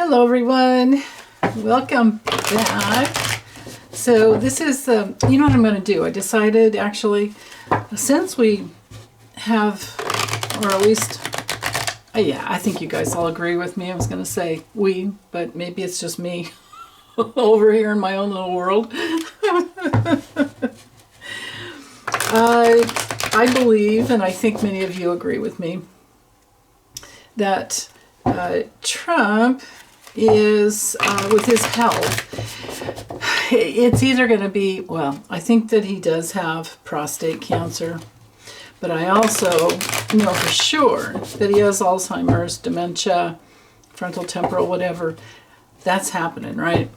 Hello everyone, welcome back. So this is you know what I'm going to do? I decided actually, since we have, or at least, yeah, I think you guys all agree with me. I was going to say we, but maybe it's just me over here in my own little world. I believe, and I think many of you agree with me, that Trump is, with his health, it's either going to be, well, I think that he does have prostate cancer, but I also know for sure that he has Alzheimer's, dementia, frontal temporal, whatever. That's happening, right?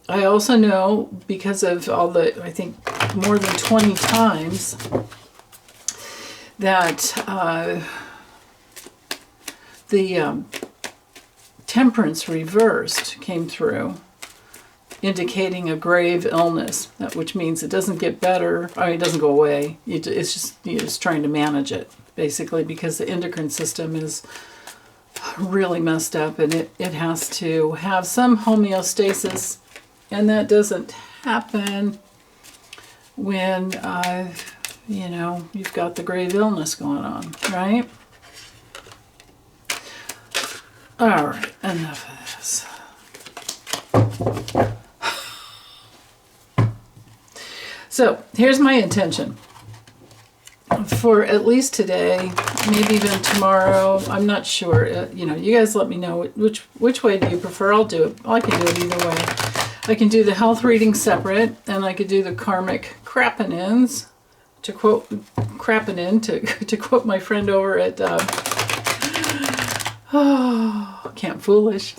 I also know, because of all the, I think, more than 20 times that the temperance reversed came through, indicating a grave illness, which means it doesn't get better. I mean, it doesn't go away. It's just, you're just trying to manage it, basically, because the endocrine system is really messed up, and it has to have some homeostasis, and that doesn't happen when, you know, you've got the grave illness going on, right? All right, enough of this. So here's my intention for at least today, maybe even tomorrow. I'm not sure. You know, you guys let me know which way do you prefer. I'll do it. I can do it either way. I can do the health reading separate, and I could do the karmic crappin-ins, to quote crappin-in, to quote my friend over at Camp Foolish.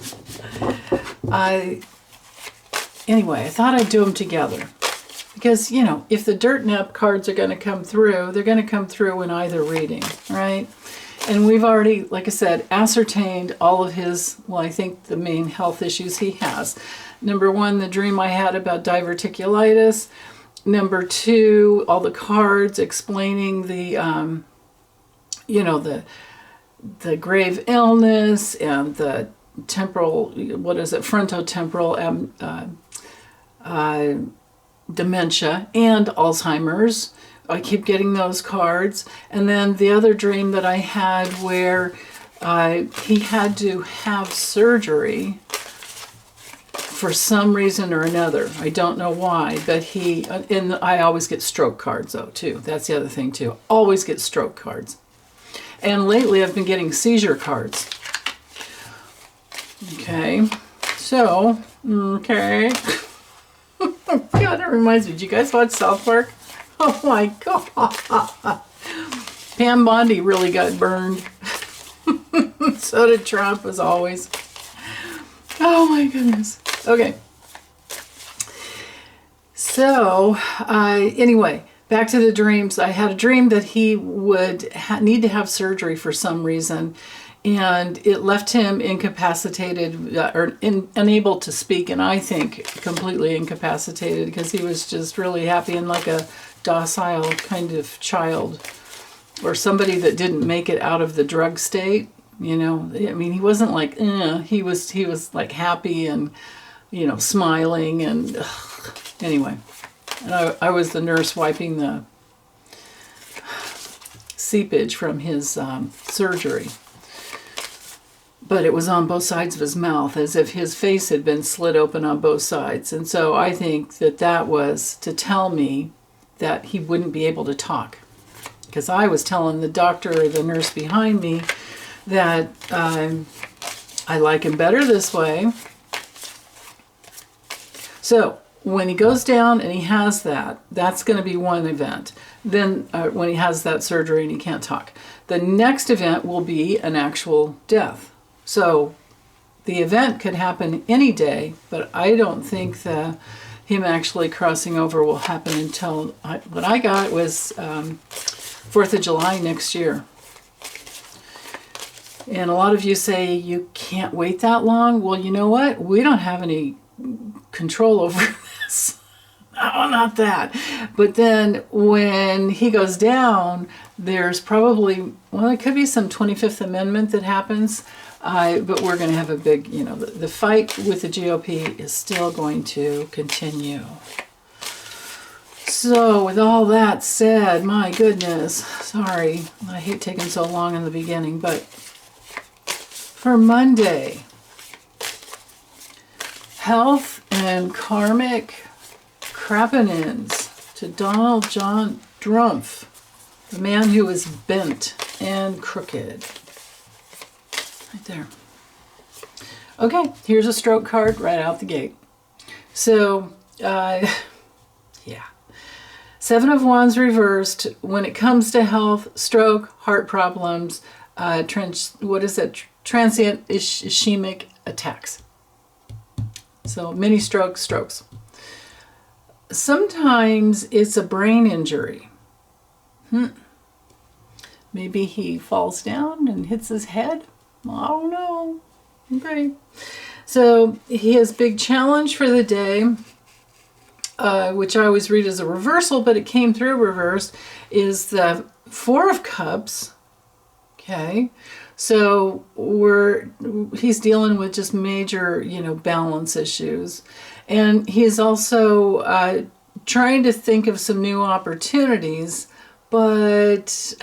Anyway, I thought I'd do them together. Because, you know, if the dirt nap cards are going to come through, they're going to come through in either reading, right? And we've already, like I said, ascertained all of his, well, I think the main health issues he has. Number one, the dream I had about diverticulitis. Number two, all the cards explaining the, you know, the grave illness and the temporal, what is it, frontotemporal dementia and Alzheimer's. I keep getting those cards. And then the other dream that I had where he had to have surgery for some reason or another. I don't know why, but and I always get stroke cards though too. That's the other thing too. Always get stroke cards. And lately I've been getting seizure cards. Okay, so, okay. God, that reminds me, did you guys watch South Park? Oh my God. Pam Bondi really got burned. So did Trump, as always. Oh my goodness. Okay. So, anyway, back to the dreams. I had a dream that he would need to have surgery for some reason, and it left him incapacitated, or unable to speak, and I think completely incapacitated, because he was just really happy and like a docile kind of child, or somebody that didn't make it out of the drug state. You know, I mean, he wasn't like, he was like happy and, you know, smiling, and anyway. And I was the nurse wiping the seepage from his surgery. But it was on both sides of his mouth, as if his face had been slit open on both sides. And so I think that was to tell me that he wouldn't be able to talk. Because I was telling the doctor or the nurse behind me that I like him better this way. So when he goes down and he has that, that's going to be one event. Then when he has that surgery and he can't talk. The next event will be an actual death. So the event could happen any day, but I don't think him actually crossing over will happen until, what I got was 4th of July next year. And a lot of you say you can't wait that long. Well, you know what? We don't have any control over this. No, not that. But then when he goes down, there's probably, well, it could be some 25th Amendment that happens. But we're going to have a big, the fight with the GOP is still going to continue. So with all that said, my goodness, sorry, I hate taking so long in the beginning, but for Monday, health and karmic crappenins to Donald John Drumpf, the man who is bent and crooked. Right there. Okay, here's a stroke card right out the gate. So, yeah. Seven of Wands reversed. When it comes to health, stroke, heart problems, transient ischemic attacks. So mini strokes. Sometimes it's a brain injury. Maybe he falls down and hits his head. I don't know. Okay. So he has big challenge for the day, which I always read as a reversal, but it came through reversed, is the Four of Cups. Okay. So he's dealing with just major, balance issues. And he's also trying to think of some new opportunities, but,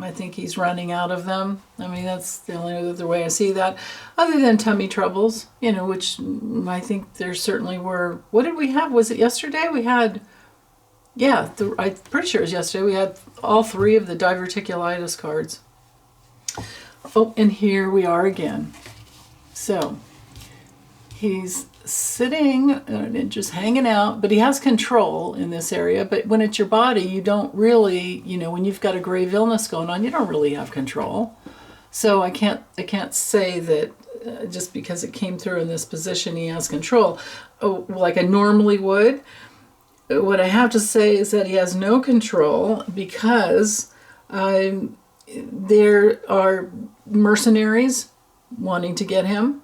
I think he's running out of them. I mean, that's the only other way I see that. Other than tummy troubles, which I think there certainly were. What did we have? Was it yesterday? We had, I'm pretty sure it was yesterday. We had all three of the diverticulitis cards. Oh, and here we are again. So he's sitting and just hanging out, but he has control in this area. But when it's your body, you don't really, when you've got a grave illness going on, you don't really have control. So I can't say that just because it came through in this position, he has control like I normally would. What I have to say is that he has no control because there are mercenaries wanting to get him.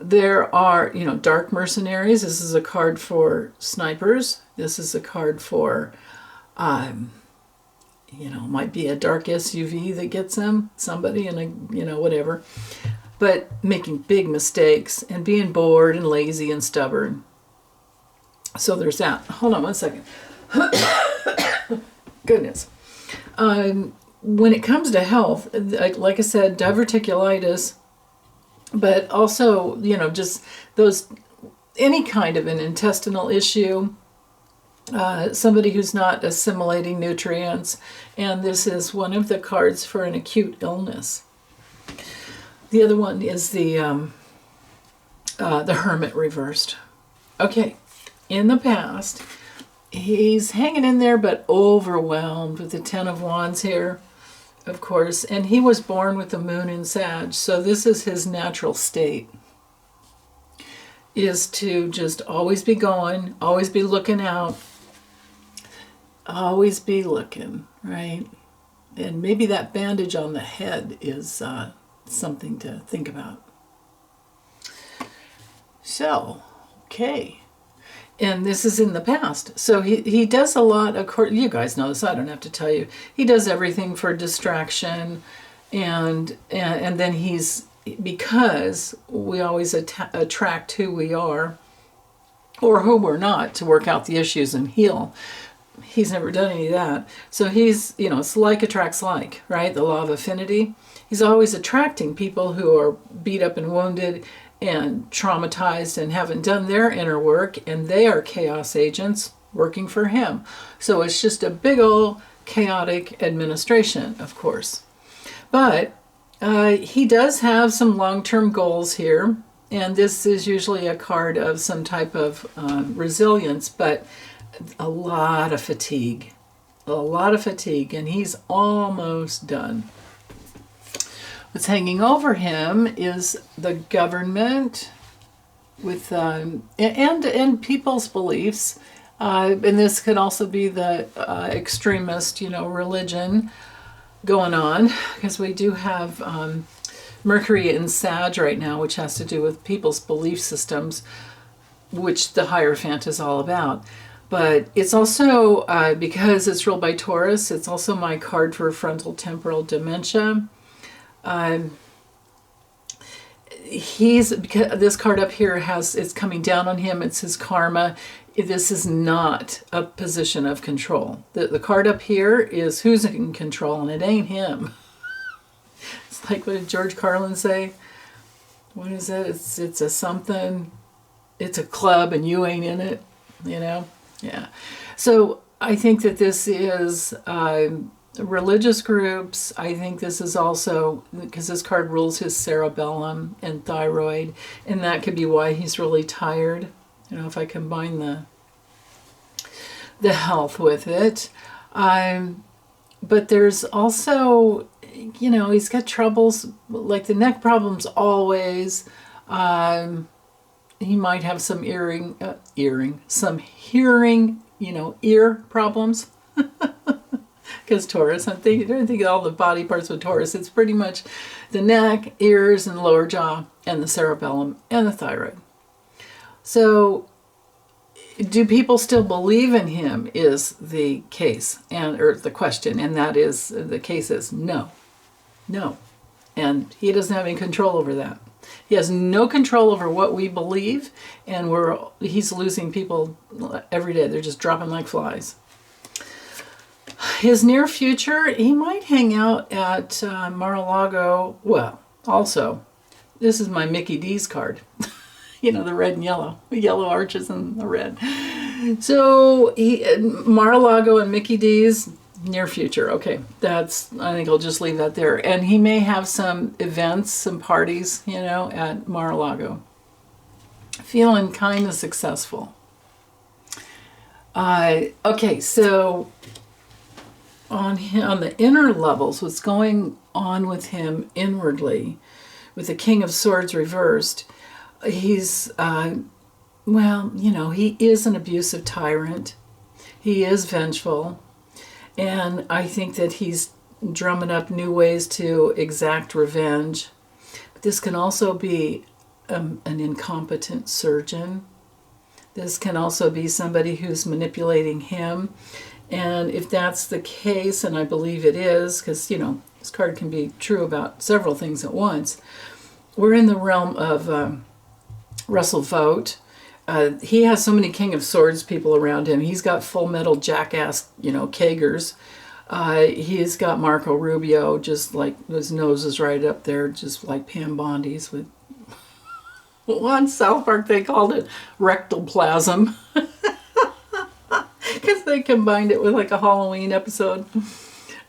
There are, dark mercenaries. This is a card for snipers. This is a card for, might be a dark SUV that gets him, somebody in a, whatever. But making big mistakes and being bored and lazy and stubborn. So there's that. Hold on one second. Goodness. When it comes to health, like I said, diverticulitis, but also, just any kind of an intestinal issue, somebody who's not assimilating nutrients, and this is one of the cards for an acute illness. The other one is the Hermit reversed. Okay, in the past, he's hanging in there, but overwhelmed with the Ten of Wands here. Of course, and he was born with the moon in Sag, so this is his natural state, is to just always be going, always be looking out, always be looking, right? And maybe that bandage on the head is something to think about. So, okay. And this is in the past. So he does a lot, you guys know this, I don't have to tell you. He does everything for distraction, and then because we always attract who we are, or who we're not, to work out the issues and heal. He's never done any of that. So he's, it's like attracts like, right? The law of affinity. He's always attracting people who are beat up and wounded and traumatized and haven't done their inner work, and they are chaos agents working for him. So it's just a big old chaotic administration, of course. But he does have some long-term goals here, and this is usually a card of some type of resilience, but a lot of fatigue, and he's almost done. What's hanging over him is the government with and people's beliefs, and this could also be the extremist, religion going on, because we do have Mercury in Sag right now, which has to do with people's belief systems, which the Hierophant is all about. But it's also, because it's ruled by Taurus, it's also my card for frontal temporal dementia. Because this card up here it's coming down on him, it's his karma. This is not a position of control. The card up here is who's in control, and it ain't him. It's like, what did George Carlin say? What is it? It's a something. It's a club, and you ain't in it. You know? Yeah. So I think that this is religious groups. I think this is also, because this card rules his cerebellum and thyroid, and that could be why he's really tired. You know, if I combine the health with it. But there's also, you know, he's got troubles, like the neck problems always. He might have some some hearing, you know, ear problems. Because Taurus, I don't think all the body parts with Taurus. It's pretty much the neck, ears, and lower jaw, and the cerebellum, and the thyroid. So, do people still believe in him is the case, or the question, and that is, the case is no. And he doesn't have any control over that. He has no control over what we believe, and he's losing people every day. They're just dropping like flies. His near future, he might hang out at Mar-a-Lago. Well, also, this is my Mickey D's card. You know, the red and yellow. The yellow arches and the red. So, Mar-a-Lago and Mickey D's, near future. Okay, I think I'll just leave that there. And he may have some events, some parties, you know, at Mar-a-Lago. Feeling kind of successful. Okay, so on the inner levels, what's going on with him inwardly, with the King of Swords reversed, he's, well, you know, he is an abusive tyrant. He is vengeful. And I think that he's drumming up new ways to exact revenge. But this can also be an incompetent surgeon. This can also be somebody who's manipulating him. And if that's the case, and I believe it is, because, you know, this card can be true about several things at once, we're in the realm of Russell Vogt. He has so many King of Swords people around him. He's got Full Metal Jackass, you know, Kagers. He's got Marco Rubio, just like his nose is right up there, just like Pam Bondi's. With on South Park, they called it rectal plasm. Because they combined it with like a Halloween episode.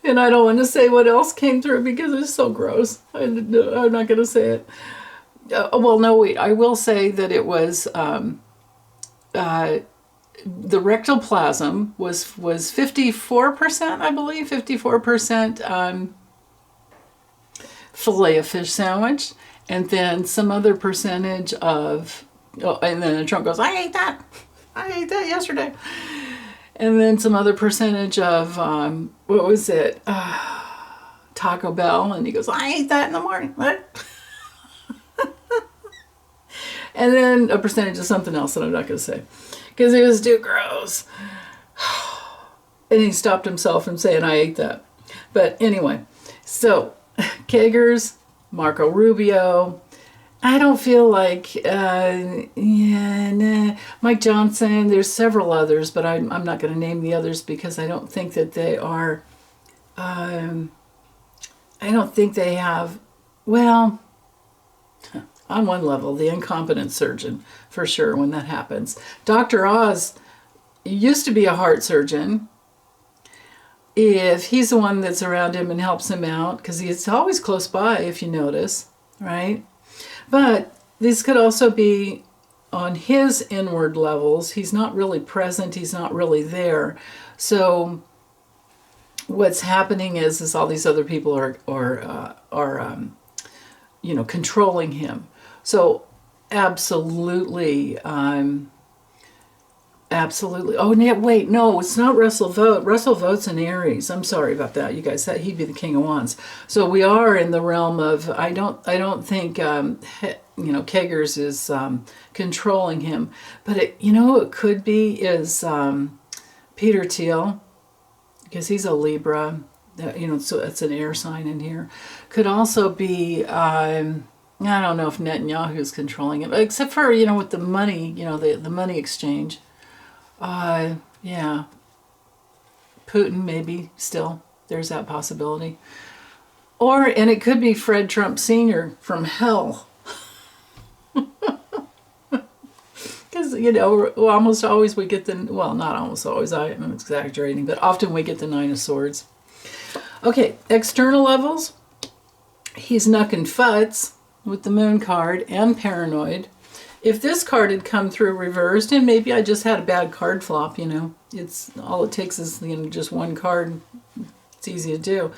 And I don't want to say what else came through because it's so gross. I'm not going to say it. Well, no, wait. I will say that it was the rectal plasm was 54%, I believe, 54% filet of fish sandwich, and then some other percentage of, and then Trump goes, I ate that yesterday. And then some other percentage of, what was it? Taco Bell. And he goes, I ate that in the morning. What? And then a percentage of something else that I'm not going to say. Because it was too gross. And he stopped himself from saying, I ate that. But anyway, so Kagers, Marco Rubio. I don't feel like, Mike Johnson, there's several others, but I'm not going to name the others because I don't think that they are, I don't think they have, well, on one level, the incompetent surgeon, for sure, when that happens. Dr. Oz used to be a heart surgeon. If he's the one that's around him and helps him out, because he's always close by, if you notice, right? But this could also be on his inward levels. He's not really present. He's not really there. So what's happening is all these other people are controlling him. So absolutely. Absolutely. Oh, wait, no, it's not Russell Vogt. Russell Vogt's an Aries. I'm sorry about that, you guys. He'd be the King of Wands. So we are in the realm of, I don't think Kegers is controlling him. But who it could be is Peter Thiel, because he's a Libra. So it's an air sign in here. Could also be, I don't know if Netanyahu's controlling it, except for, with the money, the money exchange. Yeah. Putin, maybe, still. There's that possibility. And it could be Fred Trump Sr. from hell. Because, almost always we get not almost always, I'm exaggerating, but often we get the Nine of Swords. Okay, external levels. He's knuckin' futs with the Moon card and paranoid. If this card had come through reversed, and maybe I just had a bad card flop, it's all it takes is just one card. It's easy to do.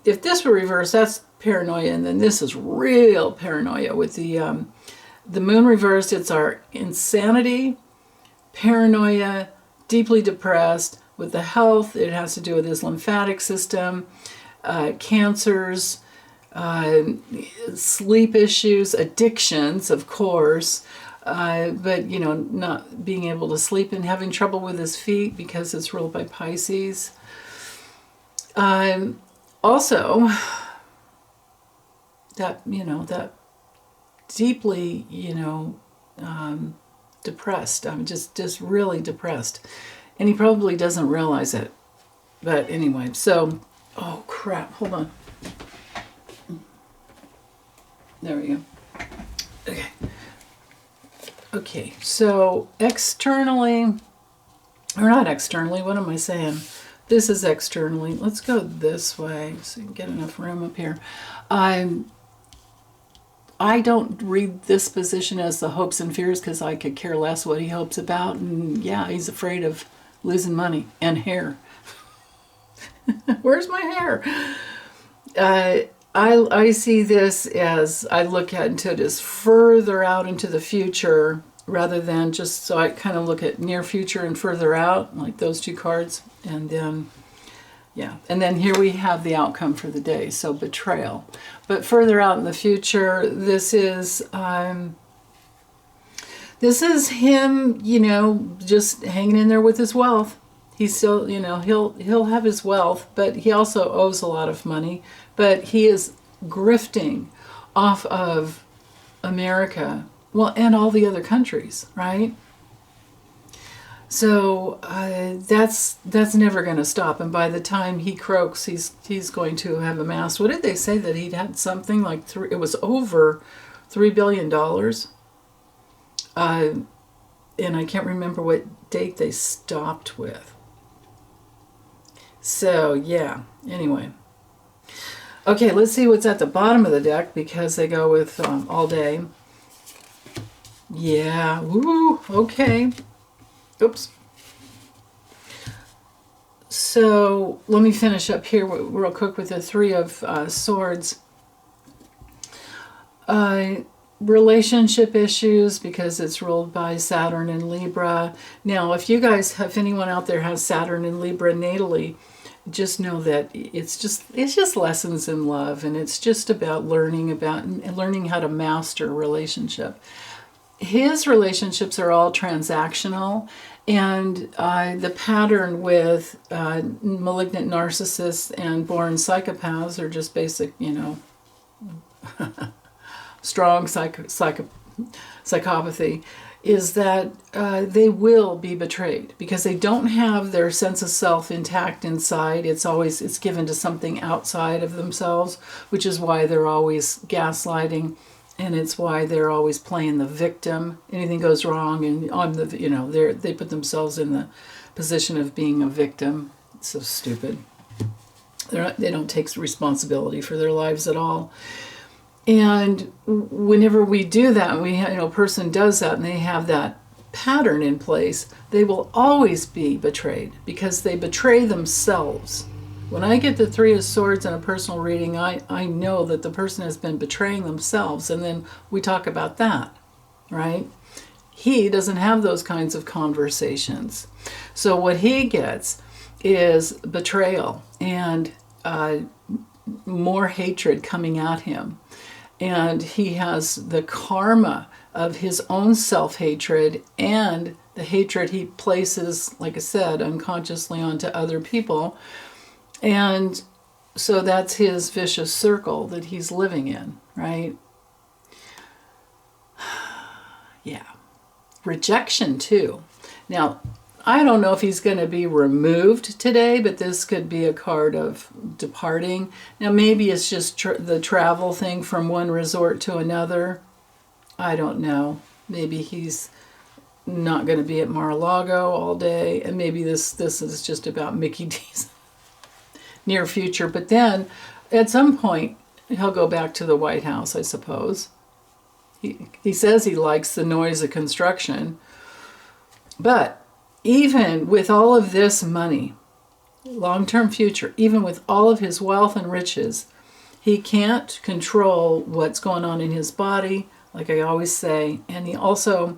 If this were reversed, that's paranoia, and then this is real paranoia with the Moon reversed. It's our insanity, paranoia, deeply depressed. With the health, it has to do with his lymphatic system, cancers, sleep issues, addictions, of course, but not being able to sleep and having trouble with his feet because it's ruled by Pisces. Also, that deeply, depressed. I'm just really depressed. And he probably doesn't realize it. But anyway, so, oh crap, hold on. There we go. Okay. Okay, so externally, or not externally, what am I saying? This is externally. Let's go this way so you can get enough room up here. I don't read this position as the hopes and fears because I could care less what he hopes about. And yeah, he's afraid of losing money and hair. Where's my hair? I see this as, I look into it as further out into the future rather than just, so I kind of look at near future and further out, like those two cards. And then, yeah. And then here we have the outcome for the day. So betrayal. But further out in the future, this is him, just hanging in there with his wealth. He's still, he'll have his wealth, but he also owes a lot of money. But he is grifting off of America, well, and all the other countries, right? So that's never going to stop. And by the time he croaks, he's going to have amassed. What did they say that he'd had something like it was over $3 billion. And I can't remember what date they stopped with. So yeah. Anyway. Okay, let's see what's at the bottom of the deck because they go with all day. Yeah. Woo. Okay. Oops. So let me finish up here real quick with the Three of Swords. Relationship issues because it's ruled by Saturn and Libra. Now, if anyone out there has Saturn and Libra natally, just know that it's just lessons in love, and it's just about learning how to master a relationship. His relationships are all transactional, and the pattern with malignant narcissists and born psychopaths are just basic, strong psychopathy, is that they will be betrayed because they don't have their sense of self intact inside. It's given to something outside of themselves, which is why they're always gaslighting, and it's why they're always playing the victim. Anything goes wrong, and they put themselves in the position of being a victim. It's so stupid. They don't take responsibility for their lives at all. And whenever we do that, a person does that and they have that pattern in place, they will always be betrayed because they betray themselves. When I get the Three of Swords in a personal reading, I know that the person has been betraying themselves, and then we talk about that, right? He doesn't have those kinds of conversations. So what he gets is betrayal and more hatred coming at him. And he has the karma of his own self-hatred and the hatred he places, like I said, unconsciously onto other people. And so that's his vicious circle that he's living in, right? Yeah. Rejection, too. Now, I don't know if he's going to be removed today, but this could be a card of departing. Now, maybe it's just the travel thing from one resort to another. I don't know. Maybe he's not going to be at Mar-a-Lago all day, and maybe this is just about Mickey D's near future. But then, at some point, he'll go back to the White House, I suppose. He says he likes the noise of construction, but even with all of this money, long-term future, even with all of his wealth and riches, he can't control what's going on in his body, like I always say. And he also,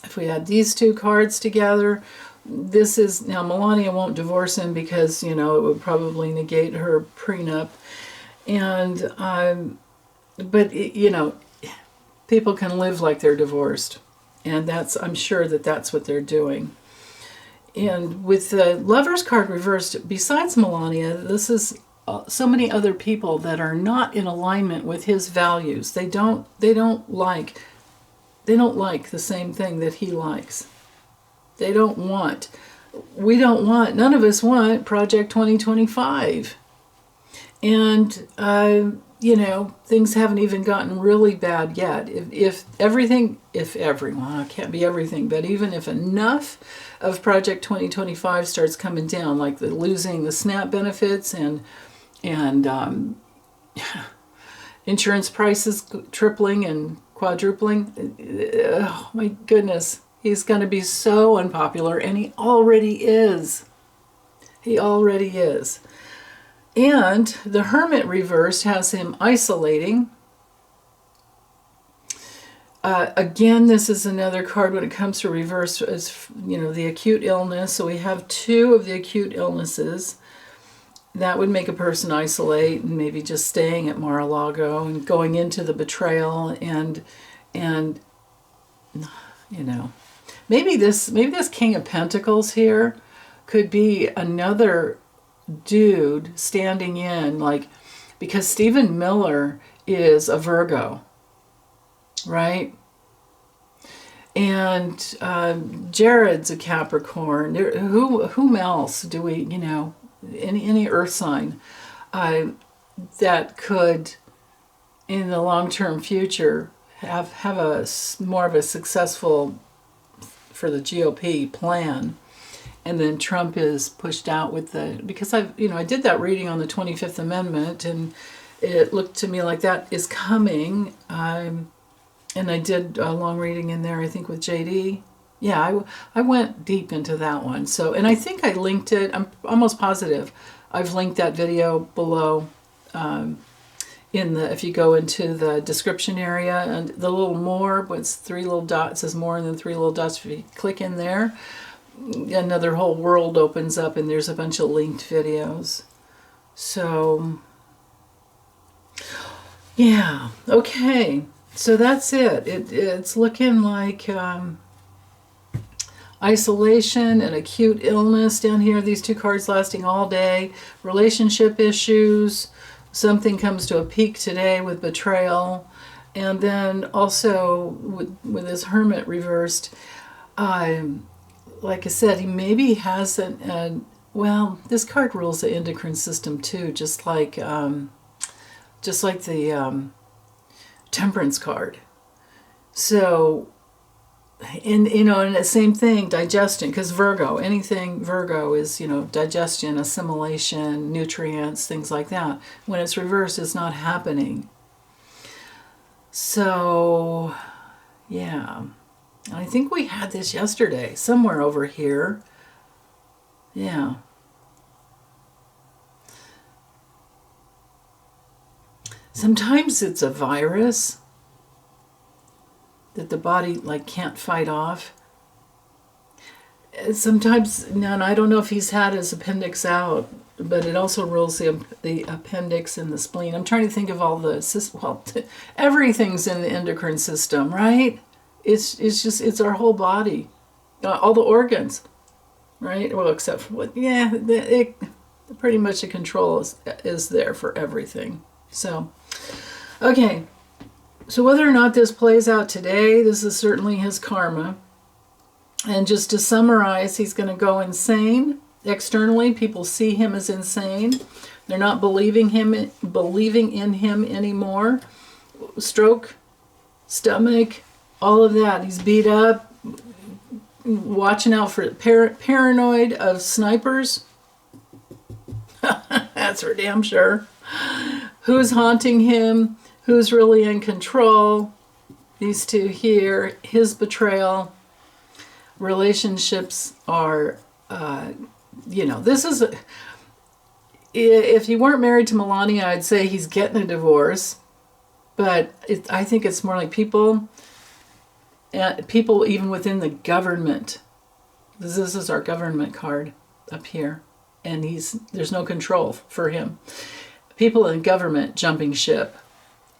if we had these two cards together, this is, now Melania won't divorce him because, it would probably negate her prenup. And, but, people can live like they're divorced. And I'm sure that's what they're doing. And with the Lover's card reversed, besides Melania, this is so many other people that are not in alignment with his values. They don't like the same thing that he likes. We don't want, none of us want Project 2025. And, things haven't even gotten really bad yet. If everyone, it can't be everything, but even if enough of Project 2025 starts coming down, like losing the SNAP benefits and insurance prices tripling and quadrupling, oh my goodness, he's going to be so unpopular, and he already is. And the Hermit reversed has him isolating. Again, this is another card when it comes to reverse, is, the acute illness. So we have two of the acute illnesses. That would make a person isolate and maybe just staying at Mar-a-Lago and going into the betrayal and maybe this King of Pentacles here could be another dude standing in, because Stephen Miller is a Virgo, right? And Jared's a Capricorn. Whom else do we, any earth sign that could, in the long-term future, have a more of a successful, for the GOP, plan. And then Trump is pushed out with because I did that reading on the 25th Amendment, and it looked to me like that is coming. And I did a long reading in there, I think, with JD. Yeah, I went deep into that one. So, and I think I linked it. I'm almost positive I've linked that video below. If you go into the description area, and the little more, but it's 3 little dots, it says more, and then 3 little dots. If you click in there, another whole world opens up, and there's a bunch of linked videos. So, yeah, okay. So that's it. It's looking like isolation and acute illness down here. These two cards lasting all day. Relationship issues. Something comes to a peak today with betrayal. And then also with this Hermit reversed, like I said, he maybe has this card rules the endocrine system too, just like the Temperance card. So, and the same thing, digestion, because anything Virgo is, digestion, assimilation, nutrients, things like that. When it's reversed, it's not happening. So, yeah. I think we had this yesterday, somewhere over here. Yeah. Sometimes it's a virus that the body can't fight off. Sometimes, and I don't know if he's had his appendix out but it also rules the appendix and the spleen. I'm trying to think of all the, everything's in the endocrine system, right? It's our whole body, all the organs, right? Well, except for pretty much the control is there for everything. So, okay. So whether or not this plays out today, this is certainly his karma. And just to summarize, he's going to go insane. Externally, people see him as insane. They're not believing in him anymore. Stroke, stomach, all of that. He's beat up, watching out for paranoid of snipers. That's for damn sure. Who's haunting him? Who's really in control? These two here. His betrayal. Relationships are, this is, if he weren't married to Melania, I'd say he's getting a divorce. But I think it's more like people even within the government. This is our government card up here. And there's no control for him. People in government jumping ship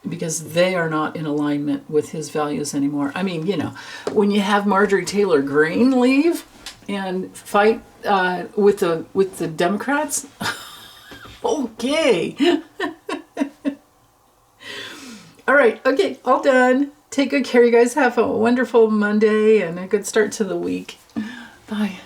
because they are not in alignment with his values anymore. I mean, when you have Marjorie Taylor Greene leave and fight with the Democrats, okay. All right, okay, all done. Take good care, you guys. Have a wonderful Monday and a good start to the week. Bye.